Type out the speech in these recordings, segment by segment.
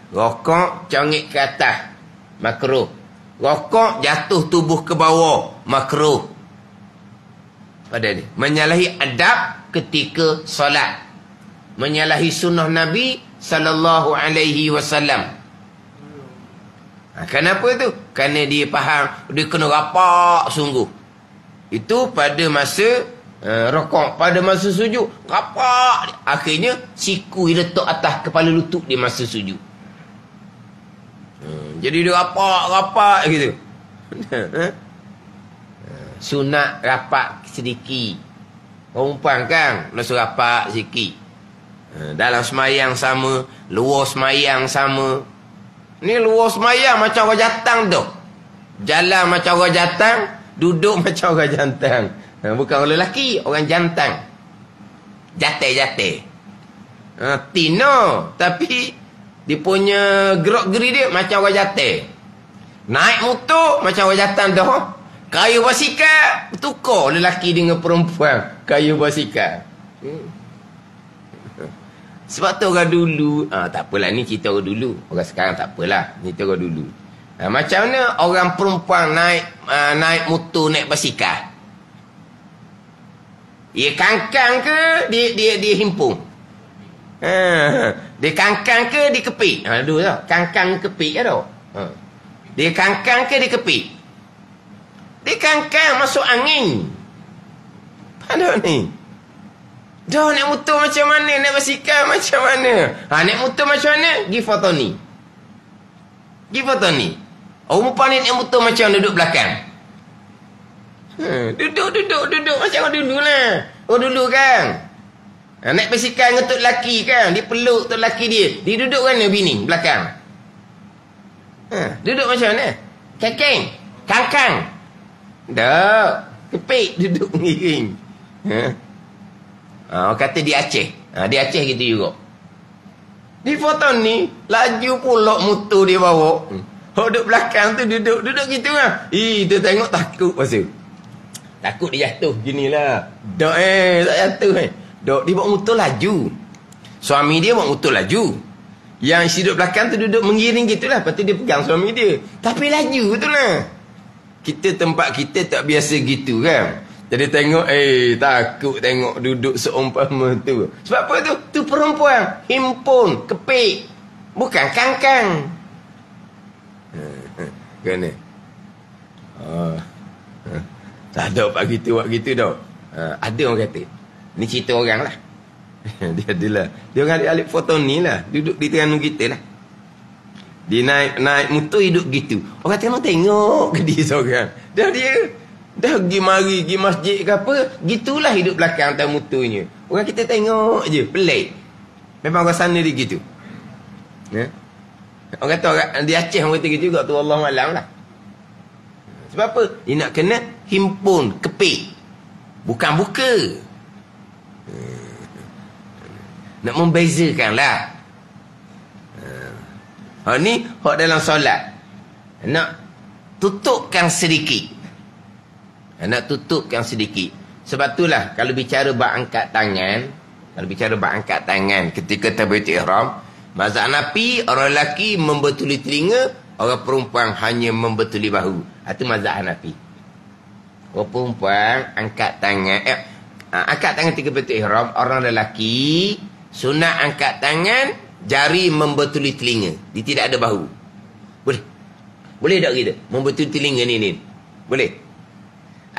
Rokok congik ke atas, makruh. Rokok jatuh tubuh ke bawah, makruh. Pada ni menyalahi adab ketika solat, menyalahi sunnah Nabi sallallahu alaihi wasallam. Kenapa tu? Kerana dia faham dia kena rapak sungguh. Itu pada masa rokok, pada masa sujud rapak. Akhirnya siku dia letak atas kepala lutut dia masa sujud. Jadi dia rapak gitu. Sunat rapak sedikit. Perempuan kan langsung rapak sikit. Dalam semayang sama, luar semayang sama. Ni luar semayang macam orang jatang tu. Jalan macam orang jatang, duduk macam orang jantang. Bukan orang lelaki, orang jantang. Jatih-jatih. Tino, tapi dia punya gerak-geri dia macam orang jatih. Naik motor macam orang jatang tu. Kayu basikal, tukar lelaki dengan perempuan kayu basikal. Sebab tu orang dulu, tak apalah ni cerita orang dulu. Orang sekarang tak apalah, cerita orang dulu. Macam mana orang perempuan naik motor, naik basikal? Dia kangkang ke dia himpung? Dia kangkang ke dia kepik? Aduh tau, kangkang kepik tau. Dia kangkang ke dia kepik? Dia kangkang masuk angin. Pada ni. Dah naik motor macam mana, naik basikal macam mana? Naik motor macam mana? Gi foto ni. Orang perempuan ni naik motor macam duduk belakang. Duduk macam orang dulu lah. Orang dulu kan. Naik basikal dengan tok lelaki kan. Dia peluk tok lelaki dia. Dia duduk mana bini? Belakang. Duduk macam mana? Kangkang. Duduk. Kepik duduk miring. Orang kata di Aceh. Di Aceh gitu juga. Di foto ni, laju pulak motor dia bawa. Orang duduk belakang tu duduk gitu lah. Dia tengok takut pasal. Takut dia jatuh. Ginilah. Tak jatuh Dok, dia bawa motor laju. Suami dia bawa motor laju. Yang si duduk belakang tu duduk mengiring gitulah. Lepas tu dia pegang suami dia. Tapi laju tu lah. Tempat kita tak biasa gitu kan. Jadi tengok, takut tengok duduk seumpama tu. Sebab apa tu? Tu perempuan. Himpun, kepik. Bukan kangkang. Kena. Tak ada buat gitu tau. Ada orang kata. Ni cerita orang lah. Dia adalah. Dia orang alik foto ni lah. Duduk di Terengganu kita lah. Dia naik motor hidup gitu. Orang tengok ke dia seorang. Dah pergi mari, pergi masjid ke apa. Gitulah hidup belakang atas motornya. Orang kita tengok je. Pelik. Memang orang sana dia gitu. Orang kata orang di Aceh orang kata gitu juga tu. Allahualam lah. Sebab apa? Dia nak kena himpun, kepik. Bukan buka. Nak membezakan lah. Ni hak dalam solat. Nak tutupkan sedikit. Sebab itulah kalau bicara bab angkat tangan, ketika takbiratul ihram, mazhab Hanafi orang lelaki membetuli telinga, orang perempuan hanya membetuli bahu. Itu mazhab Hanafi. Orang perempuan angkat tangan takbiratul ihram, orang lelaki sunat angkat tangan, jari membetuli telinga. Dia tidak ada bahu. Boleh tak kita membetuli telinga ni? Boleh.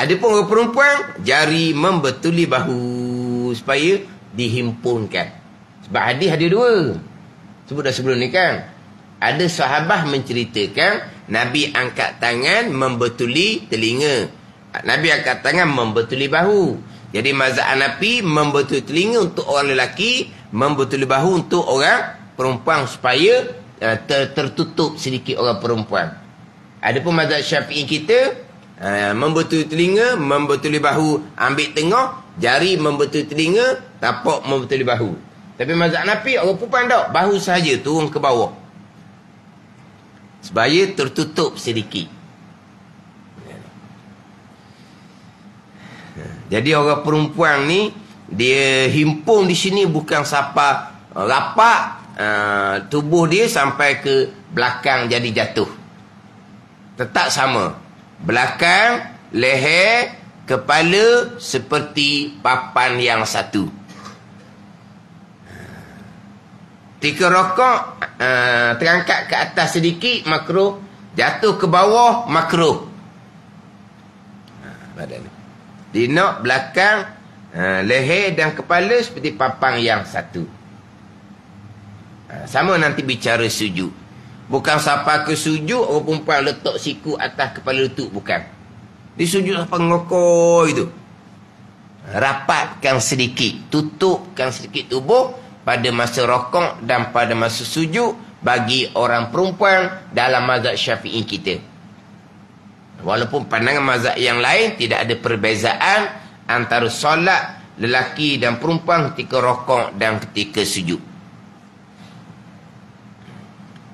Adapun orang perempuan, jari membetuli bahu supaya dihimpunkan. Sebab hadis ada dua. Sebut dah sebelum ni kan. Ada sahabat menceritakan Nabi angkat tangan membetuli telinga. Nabi angkat tangan membetuli bahu. Jadi mazhab Hanafi membetuli telinga untuk orang lelaki, membetuli bahu untuk orang perempuan supaya tertutup sedikit orang perempuan. Adapun mazhab Syafi'i kita, membetuli telinga, membetuli bahu, ambil tengah, jari membetuli telinga, tapak membetuli bahu. Tapi mazhab Hanafi orang perempuan tak, bahu sahaja turun ke bawah. Supaya tertutup sedikit. Jadi orang perempuan ni dia himpun di sini bukan siapa rapak tubuh dia sampai ke belakang jadi jatuh. Tetap sama. Belakang, leher, kepala seperti papan yang satu. Ketika rokok, terangkat ke atas sedikit, makruh. Jatuh ke bawah, makruh. Badan ni. Dinok belakang, leher dan kepala seperti papan yang satu. Sama nanti bicara sujud. Bukan sampai ke sujud, orang perempuan letak siku atas kepala lutut. Bukan. Dia sujud sampai ngokoi itu. Rapatkan sedikit. Tutupkan sedikit tubuh pada masa rokok dan pada masa sujud bagi orang perempuan dalam mazhab Syafi'i kita. Walaupun pandangan mazhab yang lain tidak ada perbezaan antara solat lelaki dan perempuan ketika rokok dan ketika sujud.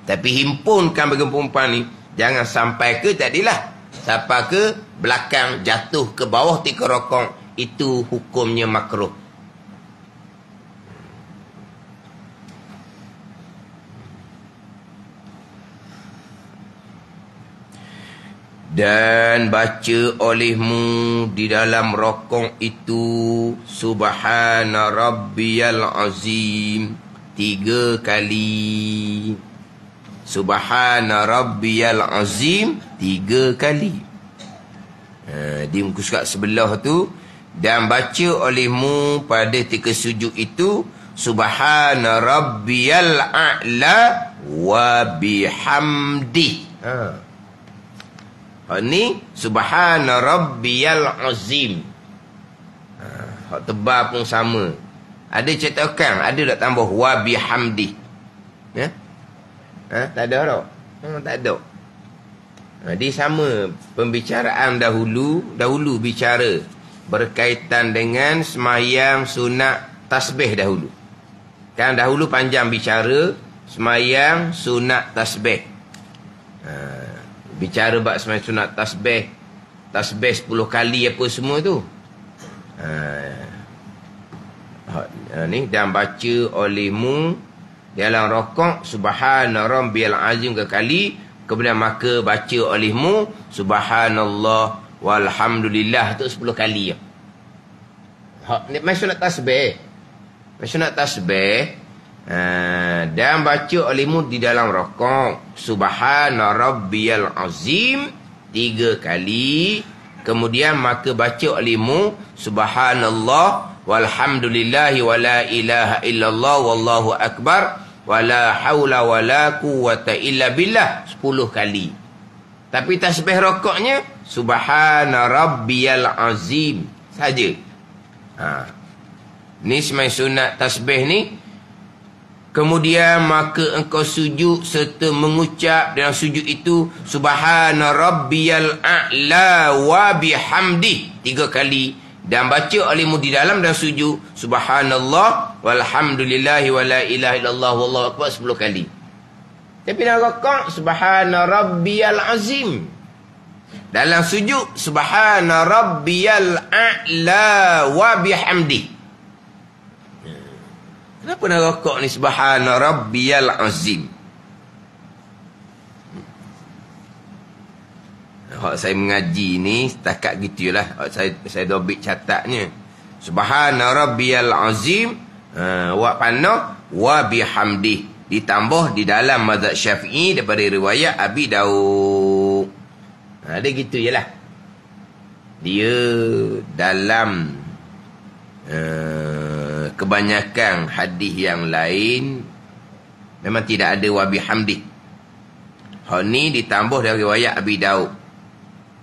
Tapi himpunkan bagi perempuan ni, jangan sampai ke tadilah, sampai ke belakang jatuh ke bawah ketika rokok, itu hukumnya makruh. Dan baca olehmu di dalam rokok itu Subhana Rabbiyal Azim 3 kali. Subhana Rabbiyal Azim 3 kali. Di muka surat sebelah tu. Dan baca olehmu pada ketika sujud itu Subhana Rabbiyal A'la wa bihamdi. Ni Subhana Rabbiyal Azim. Hak tebal pun sama. Ada cetakan, ada tak tambah wa bihamdi. Ya? Tak ada tak? Tak ada. Dia sama pembicaraan dahulu bicara berkaitan dengan semayang sunat tasbih dahulu. Kan dahulu panjang bicara semayang sunat tasbih. Bicara bab semayang sunat tasbih 10 kali apa semua tu. Ni dan baca olehmu dalam rokok Subhana Rabbiyal Azim ke kali, kemudian maka baca olehmu Subhanallah walhamdulillah tu 10 kali. Ni main sunat tasbih. Main sunat tasbih. Dan baca olehmu di dalam rokok Subhana Rabbiyal Azim 3 kali, kemudian maka baca olehmu Subhanallah walhamdulillahi wa la ilaha illallah wallahu akbar wa la hawla wa la quwwata illa billah 10 kali. Tapi tasbih rokoknya Subhana Rabbiyal Azim saja. Ni semai sunat tasbih ni. Kemudian maka engkau sujud serta mengucap dalam sujud itu Subhana Rabbiyal A'la wa bihamdi 3 kali, dan baca olehmu di dalam dan sujud Subhanallah walhamdulillahi wa la ilaha illallah wallahu akbar 10 kali. Tapi dalam rakaat Subhana Rabbiyal Azim, dalam sujud Subhana Rabbiyal A'la wa bihamdi. Kenapa nak rokok ni Subhana Rabbiyal Azim? Hak saya mengaji ni setakat gitulah. Saya dobit catatnya. Subhana Rabbiyal Azim wa panah wa bihamdi, ditambah di dalam mazhab Syafi'i daripada riwayat Abi Daud. Dia gitu jelah. Dia dalam kebanyakan hadis yang lain memang tidak ada wa bihamdi. Hal ni ditambah dari riwayat Abi Daud.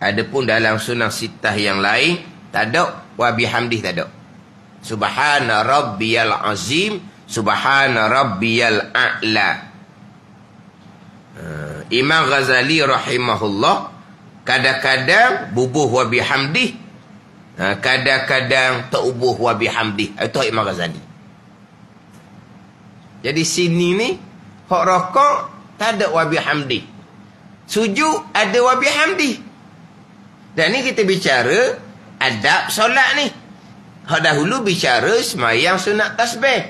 Adapun dalam sunan sitah yang lain tak ada wa bihamdi, tak ada. Subhana Rabbiyal Azim, Subhana Rabbiyal A'la. Imam Ghazali rahimahullah kadang-kadang bubuh wa bihamdi, kadang-kadang tak ubuh wa bihamdi. Itu Imam Ghazali. Jadi sini ni hak rokok tak ada wa bihamdi, sujud ada wa bihamdi. Dan ni kita bicara adab solat ni. Hak dahulu bicara semayang sunat tasbih.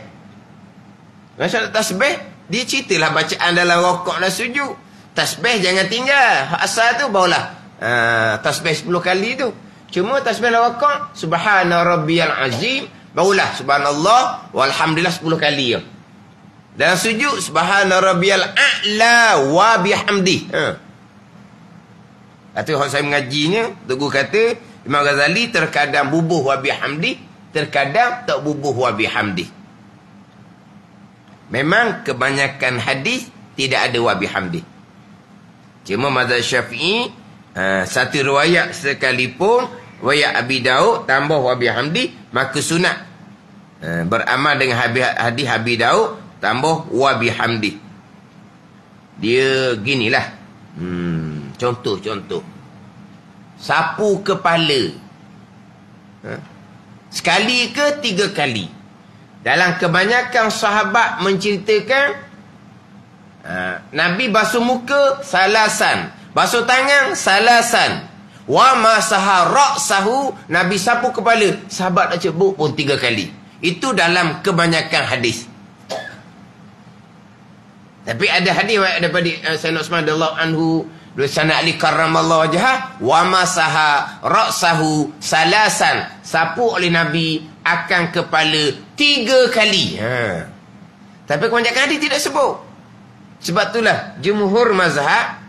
Sunat tasbih Dia ceritalah bacaan dalam rokok dan sujud. Tasbih jangan tinggal. Asal tu barulah tasbih 10 kali tu. Cuma tasbih dalam rokok, subhana rabbiyal azim, barulah subhanallah walhamdulillah 10 kali je. Dalam sujud, subhana rabbiyal a'la wa bihamdi. Itu yang saya mengajinya, Tugu kata, Imam Ghazali terkadang bubuh wa bihamdi, terkadang tak bubuh wa bihamdi. Memang kebanyakan hadis tidak ada wa bihamdi. Cuma mazhab Syafi'i, satu riwayat sekalipun, riwayat Abi Daud tambah wa bihamdi, maka sunat. Beramal dengan hadis Abi Daud tambah wa bihamdi. Dia ginilah. Contoh. Sapu kepala. Sekali ke 3 kali. Dalam kebanyakan sahabat menceritakan, Nabi basuh muka salasan, basuh tangan salasan, wa masaha ra'sahu, Nabi sapu kepala, sahabat nak cebuk pun 3 kali. Itu dalam kebanyakan hadis. Tapi ada hadis daripada Sayyidina Utsman radhiyallahu anhu, Sayyidina Ali karramallahu wajhah, wa masaha ra'sahu salasan, sapu oleh Nabi akan kepala 3 kali. Tapi kebanyakan hadis tidak sebut. Sebab itulah jumhur mazhab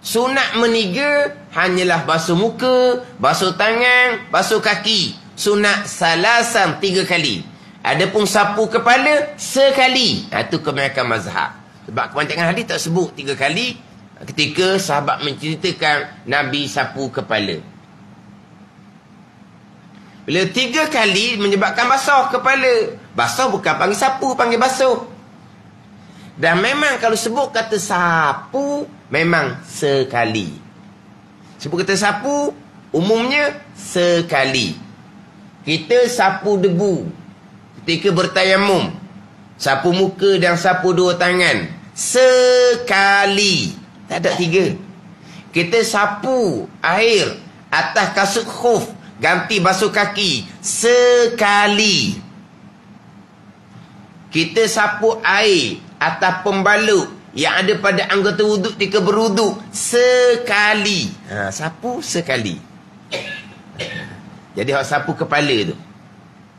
sunat meniga hanyalah basuh muka, basuh tangan, basuh kaki. Sunat salasan 3 kali. Adapun sapu kepala sekali. Itu kebanyakan mazhab. Sebab kebanyakan hadis tak sebut 3 kali ketika sahabat menceritakan Nabi sapu kepala. Bila 3 kali menyebabkan basuh kepala. Basuh bukan panggil sapu, panggil basuh. Dan memang kalau sebut kata sapu, memang sekali. Sebut kata sapu, umumnya sekali. Kita sapu debu ketika bertayamum, sapu muka dan sapu 2 tangan sekali, tak ada 3. Kita sapu air atas kasut khuf, ganti basuh kaki sekali. Kita sapu air atas pembalut yang ada pada anggota wuduk ketika berwuduk sekali. Sapu sekali. Jadi sapu kepala tu,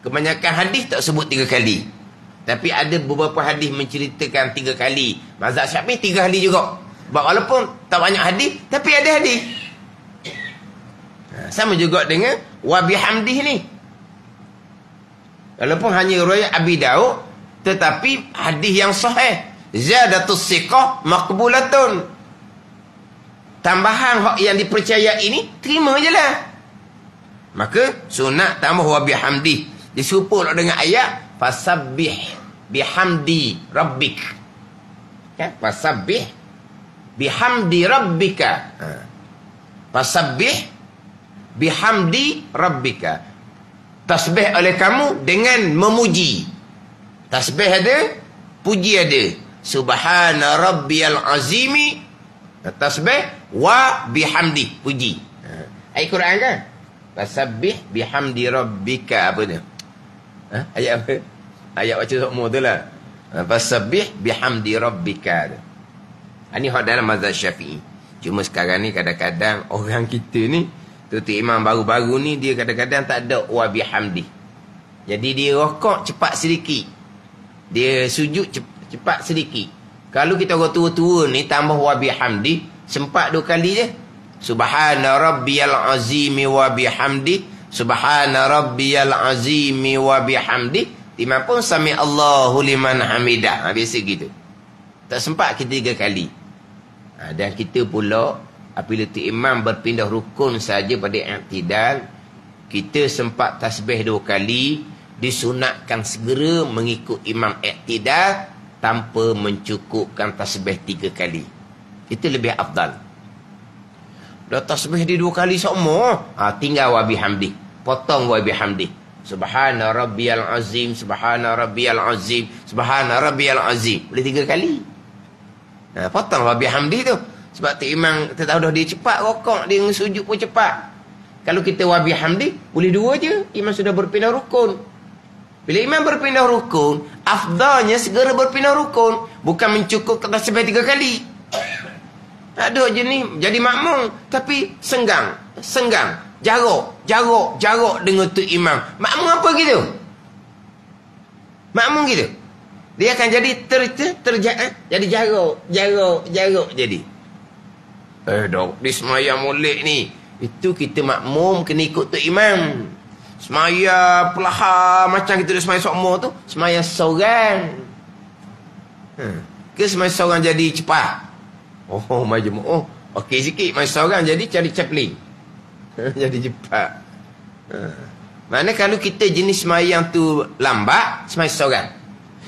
kebanyakan hadis tak sebut 3 kali. Tapi ada beberapa hadis menceritakan 3 kali. Mazhab Syafi'i 3 kali juga. Walaupun tak banyak hadis, tapi ada hadis. Sama juga dengan wa bihamdih ni. Walaupun hanya riwayat Abi Daud, tetapi hadis yang sahih. Zadatus siqah maqbulatun. Tambahan hak yang dipercayai ini, terima je lah. Maka sunat tambah wa bihamdih. Disuruh dengan ayat fasabbih bihamdi rabbik. Kan? Fasabbih bihamdi rabbika. Fasabbih bihamdi rabbika. Tasbih oleh kamu dengan memuji. Tasbih ada, puji ada. Subhana rabbiyal azimi. Tasbih wa bihamdi, puji. Ayat Quran kan? Fasabbih bihamdi rabbika, apa dia? Ayat apa? Ayat baca semua tu lah. Fasabbih bihamdi rabbika. Ini hak dalam mazhab Syafi'i. Cuma sekarang ni kadang-kadang orang kita ni, tuan imam baru-baru ni, dia kadang-kadang tak ada wa bihamdi. Jadi dia rokok cepat sedikit, dia sujud cepat sedikit. Kalau kita orang tua-tua ni tambah wa bihamdi, sempat 2 kali je. Subhana rabbiyal azimi wa bihamdi, subhana rabbiyal azimi wa bihamdi. Imam pun sami Allahu liman hamidah. Biasa gitu. Tak sempat kita 3 kali. Dan kita pula apabila tu imam berpindah rukun saja pada i'tidal, kita sempat tasbih 2 kali, disunatkan segera mengikut imam i'tidal tanpa mencukupkan tasbih 3 kali. Itu lebih afdal. Dah tasbih dia 2 kali semua, tinggal wa bihamdi, potong wa bihamdi. Subhana rabbiyal azim, subhana rabbiyal azim, subhana rabbiyal azim. Boleh 3 kali. Potong wa bihamdi tu. Sebab tu imam kita tahu dah dia cepat rokok, dia sujud pun cepat. Kalau kita wa bihamdi, boleh 2 je, imam sudah berpindah rukun. Bila imam berpindah rukun, afdalnya segera berpindah rukun. Bukan mencukupkan tasbih 3 kali. Ada je ni, jadi makmum. Tapi senggang. Jarok dengan tu imam. Makmum apa gitu? Makmum gitu. Dia akan jadi jadi jarok jadi. Dok, di semayang molek ni. Itu kita makmum kena ikut tu imam. Semaya perlahan macam kita dah semaya sokmo tu, semaya seorang. Ke semaya seorang jadi cepat. Majmuk. Okey sikit. Semaya seorang jadi cari capling. Jadi cepat. Mana kalau kita jenis semayang tu lambat, semaya seorang.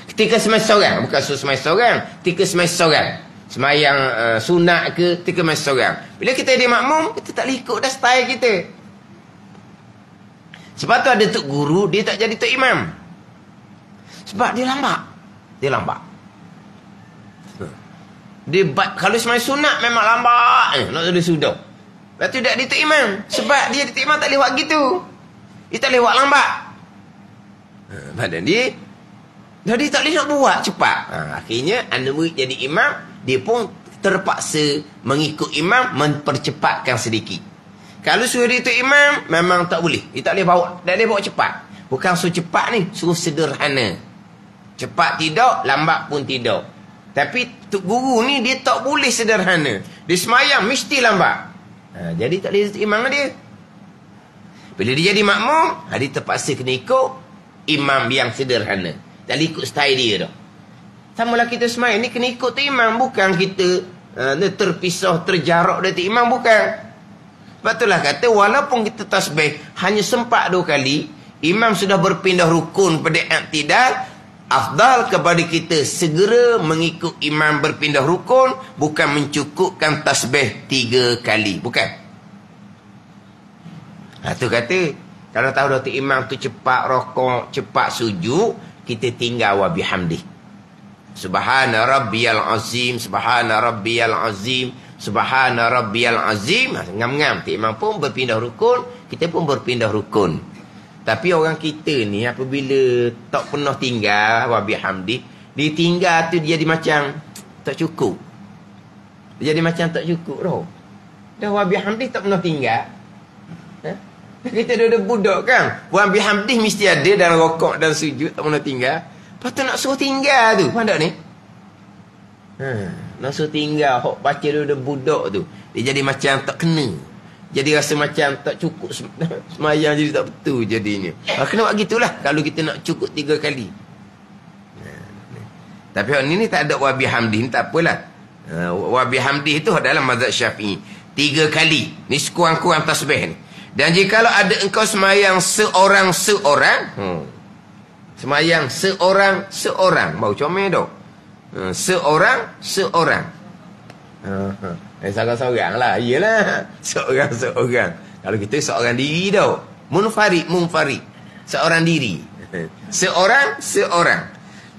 Ketika semaya seorang, bukan semaya seorang, ketika semaya seorang. Semayang sunat ke, ketika semaya seorang. Bila kita jadi makmum, kita tak boleh ikut dah style kita. Sebab tu ada tok guru, dia tak jadi tok imam. Sebab dia lambat. Kalau semaya sunat memang lambat. Nak jadi sudah. Lepas tu tak dia tok imam. Sebab dia tok imam tak boleh buat gitu. Dia tak boleh buat lambat. Badan dia, jadi tak boleh nak buat cepat. Akhirnya, anak murid jadi imam, dia pun terpaksa mengikut imam, mempercepatkan sedikit. Kalau suruh dia tu imam, memang tak boleh. Dia tak boleh bawa cepat. Bukan suruh cepat ni, suruh sederhana. Cepat tidak, lambat pun tidak. Tapi tok guru ni dia tak boleh sederhana. Dia semayang mesti lambat. Jadi tak boleh imam dia. Bila dia jadi makmum, dia terpaksa kena ikut imam yang sederhana. Tak boleh ikut style dia dah. Samalah kita semayang ni kena ikut tu imam. Bukan kita terpisah, terjarak dari tu imam, bukan. Sebab itulah kata, walaupun kita tasbih hanya sempat 2 kali, imam sudah berpindah rukun pada i'tidal, afdal kepada kita segera mengikut imam berpindah rukun, bukan mencukupkan tasbih 3 kali. Bukan. Tu kata, kalau tahu Datuk Imam tu cepat rokok, cepat sujud, kita tinggal wa bihamdih. Subhana rabbiyal azim, subhana rabbiyal azim, subhana rabbiyal azim. Ngam-ngam. Tok Imam pun berpindah rukun, kita pun berpindah rukun. Tapi orang kita ni apabila tak pernah tinggal wa bihamdih, dia tinggal tu dia jadi macam tak cukup. Dia jadi macam tak cukup dah. Dah wa bihamdih tak pernah tinggal. Kita dah budak kan. Wa bihamdih mesti ada dalam rokok dan sujud, tak pernah tinggal. Lepas tu nak suruh tinggal tu, pandang ni. Nak suruh tinggal, hok baca dia budak tu, dia jadi macam tak kena. Jadi rasa macam tak cukup semayang, jadi tak betul jadinya. Kena buat gitulah kalau kita nak cukup 3 kali. Tapi ni tak ada wa bihamdih, tak apalah. Wa bihamdih itu dalam mazhab Syafi'i 3 kali. Ni sekurang-kurang tasbih ni. Dan jikalau ada engkau semayang seorang-seorang, semayang seorang-seorang, baru comel dah. Seorang-seorang. Seorang-seorang lah. Iyalah. Seorang-seorang. Kalau kita seorang diri dah. Munfarid. Seorang diri. Seorang-seorang.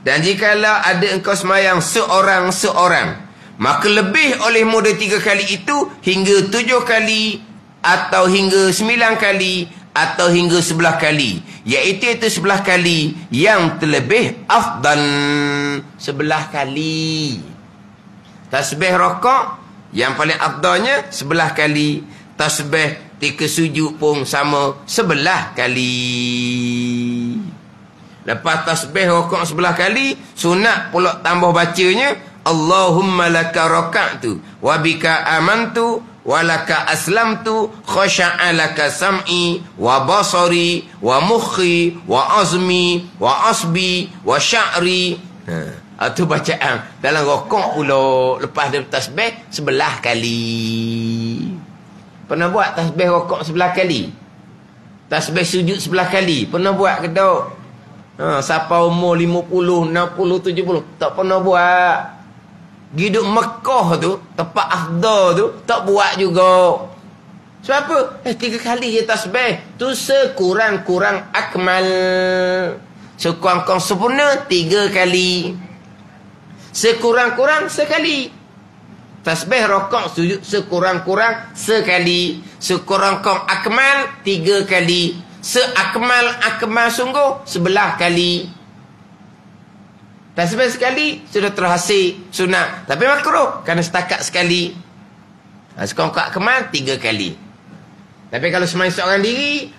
Dan jikalau ada engkau semayang seorang-seorang, maka lebih olehmu dari 3 kali itu hingga 7 kali, atau hingga 9 kali, atau hingga 11 kali. Iaitu 11 kali yang terlebih afdal. 11 kali. Tasbih rokok yang paling afdalnya 11 kali. Tasbih ketika sujud pun sama 11 kali. Lepas tasbih rokok 11 kali, sunat pula tambah bacanya Allahumma laka raka'tu wa bika amantu walaka aslamtu khasha'a laka sam'i wa basari wa mukhi wa azmi wa asbi wa sya'ri. Itu bacaan dalam rokok pula. Lepas dia tasbih 11 kali. Pernah buat tasbih rokok 11 kali? Tasbih sujud 11 kali? Pernah buat ke tak? Siapa umur 50, 60, 70 tak pernah buat. Hidup Mekah tu, tempat afdal tu, tak buat juga. Sebab apa? 3 kali je tasbih. Tu sekurang-kurang akmal. Sekurang-kurang sempurna 3 kali. Sekurang-kurang sekali. Tasbih rokok sujud sekurang-kurang sekali. Sekurang-kurang akmal 3 kali. Seakmal sungguh 11 kali. Tasbih sekali sudah terhasil sunat. Tapi makruh kerana setakat sekali. Sekongkak kemal 3 kali. Tapi kalau sembahyang seorang diri,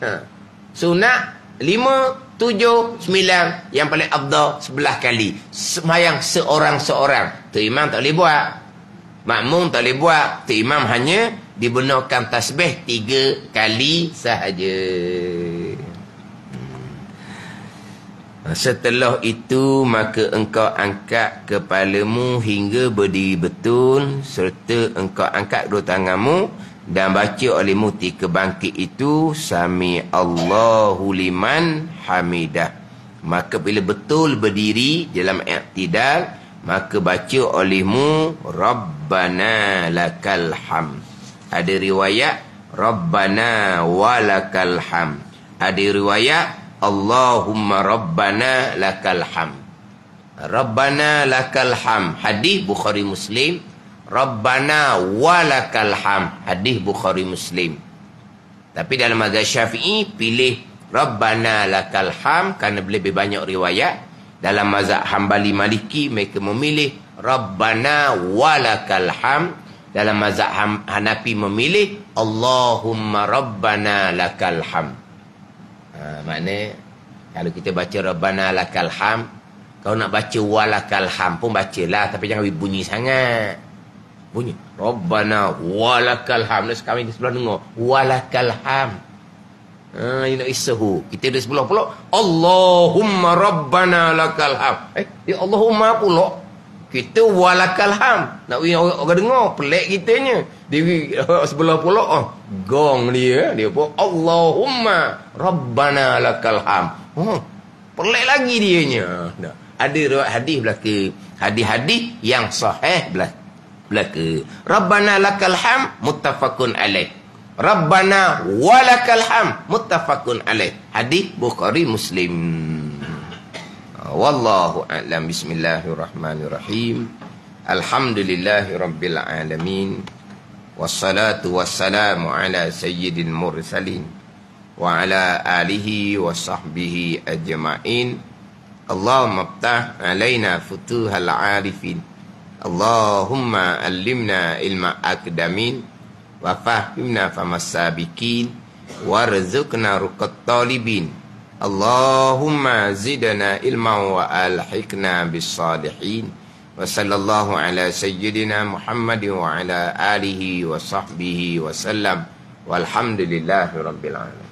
sunat 5, 7, 9. Yang paling afdal 11 kali. Sembahyang seorang-seorang. Tu imam tak boleh buat. Makmum tak boleh buat. Tu imam hanya dibenarkan tasbih 3 kali sahaja. Setelah itu maka engkau angkat kepalamu hingga berdiri betul, serta engkau angkat dua tanganmu dan baca olehmu 3 bangkit itu Sami Allahu liman hamidah. Maka bila betul berdiri dalam i'tidal, maka baca olehmu Rabbana lakal hamd. Ada riwayat Rabbana walakal hamd. Ada riwayat Allahumma Rabbana lakal hamd. Rabbana lakal hamd, hadis Bukhari Muslim. Rabbana walakal hamd, hadis Bukhari Muslim. Tapi dalam mazhab Syafi'i pilih Rabbana lakal hamd kerana lebih banyak riwayat. Dalam mazhab Hambali Maliki mereka memilih Rabbana walakal hamd. Dalam mazhab Hanafi memilih Allahumma Rabbana lakal hamd. Maknanya kalau kita baca Rabbana lakal hamd, kau nak baca walakal hamd pun bacalah, tapi jangan bunyi sangat. Bunyi Rabbana walakal hamd. Sekarang di sebelah dengar walakal hamd. Ini nak isahu. Kita di sebelah pula Allahumma Rabbana lakal hamd. Allahumma pula kita walakal hamd. Nak orang dengar pelik kitanya. Dia sebelah pula gong dia pun Allahumma Rabbana lakal hamd. Pelik lagi dianya. Ada riwayat hadis belaka. Hadis-hadis yang sahih belaka. Rabbana lakal hamd muttafaqun alaih. Rabbana walakal hamd muttafaqun alaih. Hadis Bukhari Muslim. Wallahu a'lam. Bismillahirrahmanirrahim. Alhamdulillahirabbil alamin. Wassalatu wassalamu ala sayyidil mursalin wa ala alihi wa sahbihi ajma'in. Allahumma iftah alaina futuhal arifin. Allahumma allimna ilma akdamin wa fahimna famas sabiqin warzuqna ruqat talibin. Allahumma zidna ilma wa alhiqna bis salihin. Wa sallallahu ala sayyidina Muhammadin wa ala alihi wa sahbihi wa sallam. Walhamdulillahi rabbil alamin.